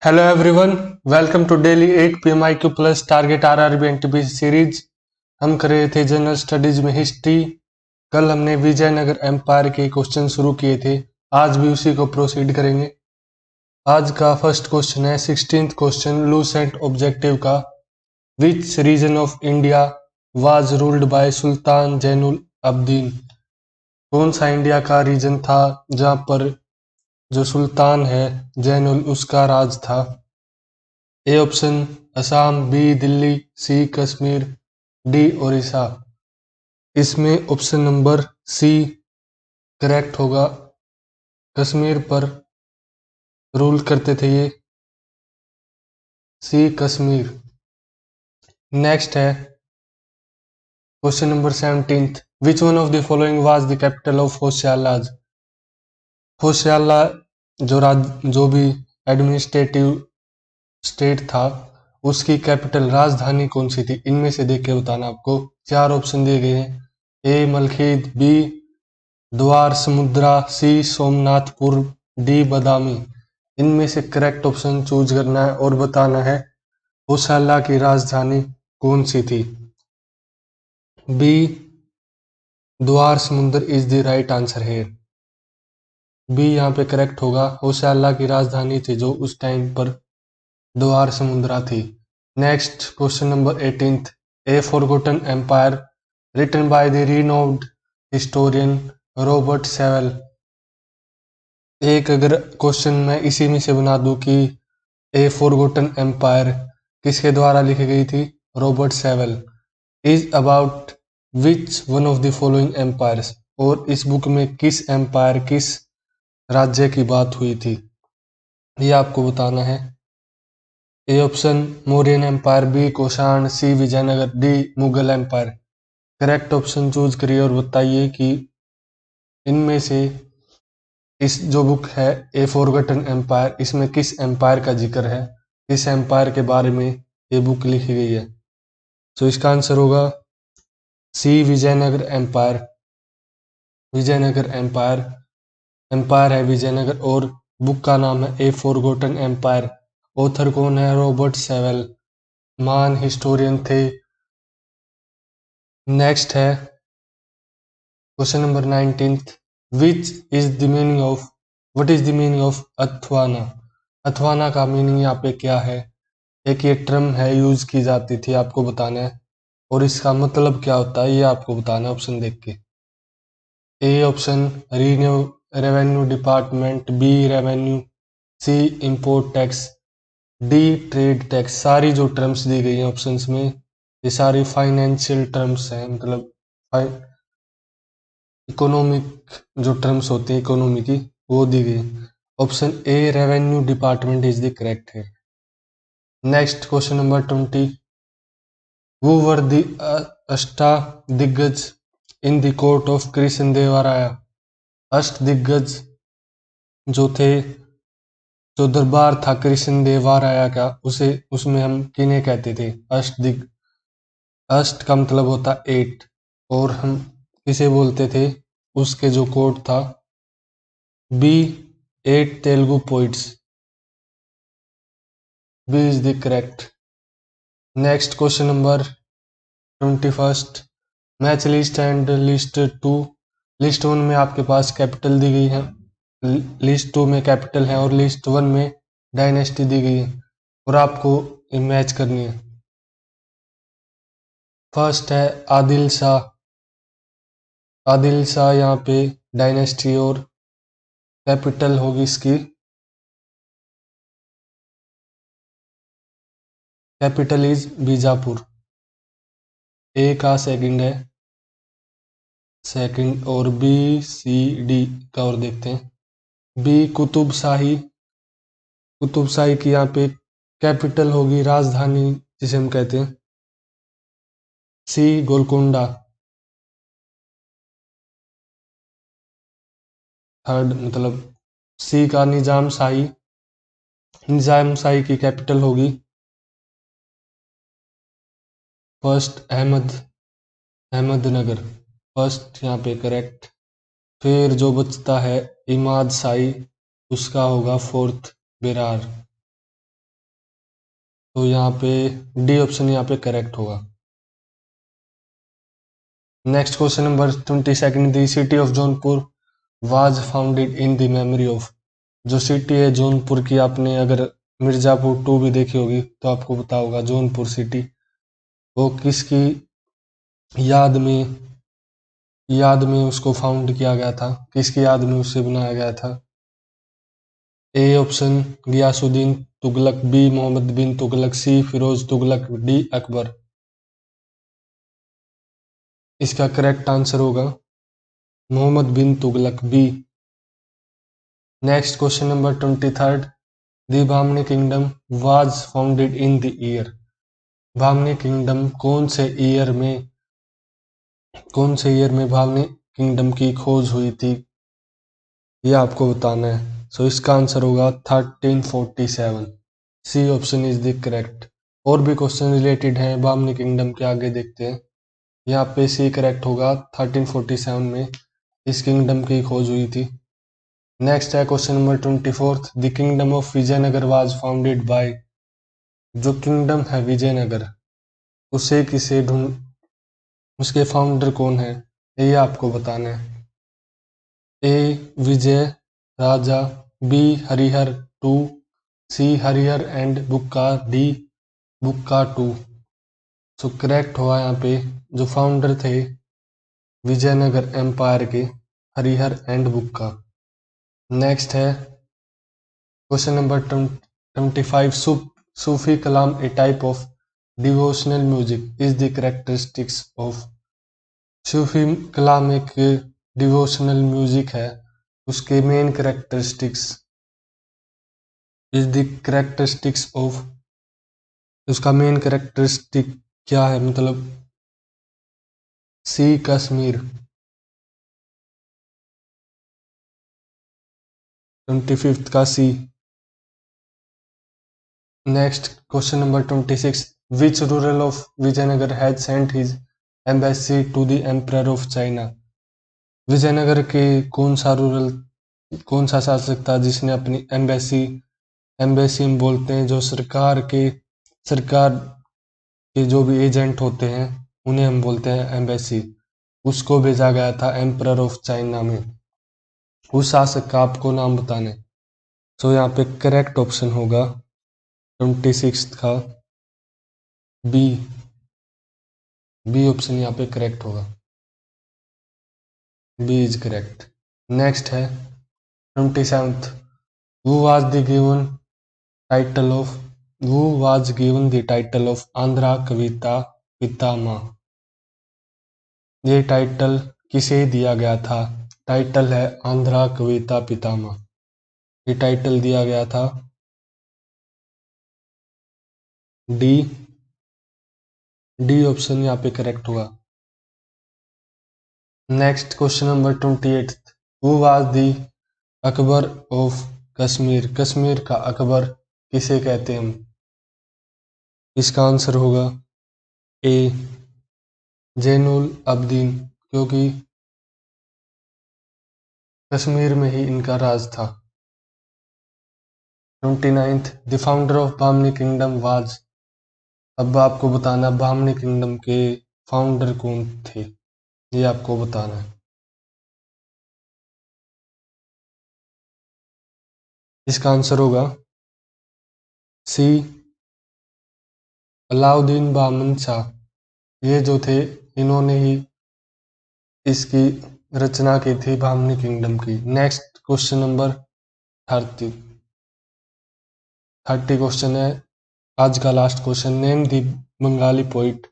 Hello everyone, welcome to daily 8 PM IQ plus target RRB NTPC series. हम कर रहे थे जनरल स्टडीज में हिस्ट्री। कल हमने विजयनगर एम्पायर के क्वेश्चन शुरू किए थे, आज भी उसी को प्रोसीड करेंगे। आज का फर्स्ट क्वेश्चन है 16th क्वेश्चन लूसेंट ऑब्जेक्टिव का। Which region of India was ruled by sultan Zainul Abidin? कौन सा इंडिया का रीजन था जहां पर जो सुल्तान है जैनुल उसका राज था? A option Assam, B Delhi, C Kashmir, D Orissa. इसमें ऑप्शन नंबर सी करेक्ट होगा। कश्मीर पर रूल करते थे ये, सी कश्मीर। नेक्स्ट है question number 17th। Which one of the following was the capital of होशियालाज? होशियाला जो भी एडमिनिस्ट्रेटिव स्टेट था उसकी कैपिटल राजधानी कौन सी थी? इनमें से देख के बताना आपको। चार ऑप्शन दिए गए हैं, ए मलखीद, बी द्वार समुद्रा, सी सोमनाथपुर, डी बदामी। इनमें से करेक्ट ऑप्शन चूज करना है और बताना है होशियाला की राजधानी कौन सी थी। बी द्वार समुद्र इज द राइट आंसर है। बी यहाँ पे करेक्ट होगा। होशियाला की राजधानी थी जो उस टाइम पर द्वार समुद्रा थी। Next question number 18th। A forgotten empire written by the renowned historian Robert Sewell. एक अगर क्वेश्चन मैं इसी में से बना दूं कि ए फॉरगॉटन एम्पायर किसके द्वारा लिखी गई थी? Robert Sewell. Is about which one of the following empires? और इस बुक में किस एम्पायर, किस राज्य की बात हुई थी, ये आपको बताना है। A option Mauryan empire, B Kushan, C Vijayanagar, D Mughal empire. Correct option choose करिए और बताइए कि इनमें से इस जो बुक है ए फॉरगॉटन एम्पायर, इसमें किस एम्पायर का जिक्र है, किस एम्पायर के बारे में ये बुक लिखी गई है। तो इसका आंसर होगा सी विजयनगर एम्पायर। विजयनगर एम्पायर है विजयनगर, और बुक का नाम है ए फॉरगॉटन एम्पायर। ऑथर कौन है? रॉबर्ट सेवल, महान हिस्टोरियन थे। नेक्स्ट है question number 19th। Which is the meaning of what is the meaning of Athavana? Athavana का मीनिंग यहाँ पे क्या है? एक ये टर्म है, यूज की जाती थी, आपको बताना है। और इसका मतलब क्या होता है ये आपको बताना है ऑप्शन देख के। A option revenue department, B revenue, C import tax, D trade tax. सारी जो टर्म्स दी गई हैं ऑप्शंस में ये सारी फाइनेंशियल टर्म्स हैं, मतलब इकोनॉमिक जो टर्म्स होती हैं इकोनॉमी की वो दी गई। Option A revenue department is the correct है। Next question number 20। Who were the Ashtadiggaja in the court of Krishna Devaraya? Ashta दिग्गज जो थे, जो दरबार था कृष्ण देवराया का, उसे उसमें हम किन्हें कहते थे? अष्ट का मतलब होता 8, और हम किसे बोलते थे उसके जो कोर्ट था? B 8 Telugu poets. B is the correct. Next question number 21st। Match list and list 2। List 1 में आपके पास कैपिटल दी गई है, लिस्ट 2 में कैपिटल है, और लिस्ट 1 में डायनेस्टी दी गई है, और आपको मैच करनी है। फर्स्ट है आदिल शाह। आदिल शाह यहाँ पे डायनेस्टी, और कैपिटल होगी इसकी, कैपिटल इज बीजापुर। ए का सेकंड है, सेकंड, और बी सी डी का और देखते हैं। बी कुतुब शाही। कुतुब शाही की यहाँ पे कैपिटल होगी, राजधानी जिसे हम कहते हैं। सी गोलकोंडा। थर्ड मतलब सी का निजाम शाही। निजाम शाही की कैपिटल होगी फर्स्ट अहमदनगर। फर्स्ट यहाँ पे करेक्ट। फिर जो बचता है इमाद शाही, उसका होगा फोर्थ बेरार। तो यहाँ पे डी ऑप्शन यहाँ पे करेक्ट होगा। Next question number 22, the city of Jaunpur was founded in the memory of. जो सिटी है जौनपुर की, आपने अगर मिर्जापुर 2 भी देखी होगी तो आपको पता होगा जौनपुर सिटी, वो किसकी याद में उसको फाउंड किया गया था, किसकी याद में उसे बनाया गया था। A option Ghiyasuddin Tughlaq, B Mohammad bin Tughlaq, C Firoz Tughlaq, D Akbar. इसका करेक्ट आंसर होगा Mohammad bin Tughlaq, B. Next question number 23, the Bahmani kingdom was founded in the year. Bahmani kingdom कौन से ईयर में बामनी किंगडम की खोज हुई थी, ये आपको बताना है। सो इसका आंसर होगा 1347, C option is the correct. और भी क्वेश्चन रिलेटेड हैं बामनी किंगडम के, आगे देखते हैं। यहाँ पे सी करेक्ट होगा, 1347 में इस किंगडम की खोज हुई थी। नेक्स्ट है question number 24, the kingdom of Vijayanagara was founded by. जो किंगडम है विजयनगर, उसे किसे उसके फाउंडर कौन है, ये आपको बताना है। A Vijay Raja, B Harihar 2, C Harihar and Bukka, D Bukka 2। So correct हुआ यहाँ पे, जो फाउंडर थे विजयनगर एम्पायर के, हरिहर एंड बुक्का। नेक्स्ट है question number 25, Sufi kalam a type of devotional music is the characteristics of. Sufi कलाम एक डिवोशनल म्यूजिक है, उसके main characteristics is the characteristics of, उसका मेन कैरेक्टरिस्टिक क्या है, मतलब सी कश्मीर। 25 का सी। Next question number 26, which ruler of Vijayanagara has sent his embassy to the emperor of China. Vijayanagara के कौन सा शासक था जिसने अपनी एम्बेसी में बोलते हैं जो सरकार के जो भी एजेंट होते हैं उन्हें हम बोलते हैं एम्बेसी, उसको भेजा गया था एम्परर ऑफ चाइना में। उस शासक का आपको नाम बताने। सो यहाँ पे करेक्ट ऑप्शन होगा 26 का बी ऑप्शन यहाँ पे करेक्ट होगा, बी इज करेक्ट। नेक्स्ट है 27, who was the given title of Andhra कविता पितामह। ये टाइटल किसे दिया गया था, टाइटल है आंध्रा कविता पितामह, ये टाइटल दिया गया था डी ऑप्शन यहाँ पे करेक्ट हुआ। Next question number 28, who was the Akbar of Kashmir. Kashmir का अकबर किसे कहते हैं हम, इसका आंसर होगा ए जैनुल अब्दीन, क्योंकि कश्मीर में ही इनका राज था। 29, the founder of Bamni kingdom was. अब आपको बताना बामनी किंगडम के फाउंडर कौन थे, ये आपको बताना है। इसका आंसर होगा सी अलाउद्दीन बामन शाह। ये जो थे इन्होंने ही इसकी रचना की थी बामनी किंगडम की। नेक्स्ट क्वेश्चन नंबर 30 क्वेश्चन है आज का last question. Name the Bengali poet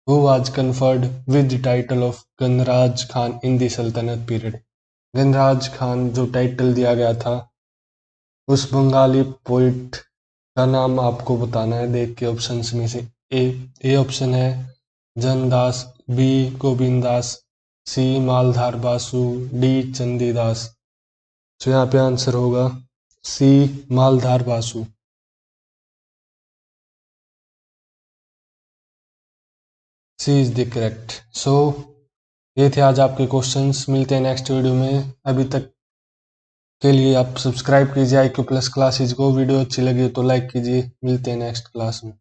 who was conferred with the title of Gunaraj Khan in the sultanate period. Gunaraj Khan जो टाइटल दिया गया था, उस बंगाली पोइट का नाम आपको बताना है देख के ऑप्शंस में से। ए ऑप्शन है जनदास, बी गोविंदास, सी मालधार बासु, डी चंदीदास। तो यहाँ पे आंसर होगा सी मालधार बासु। सी इज द करेक्ट। सो ये थे आज आपके क्वेश्चंस। मिलते हैं नेक्स्ट वीडियो में। अभी तक के लिए आप सब्सक्राइब कीजिए IQ+ क्लासेज को। वीडियो अच्छी लगी तो लाइक कीजिए। मिलते हैं नेक्स्ट क्लास में।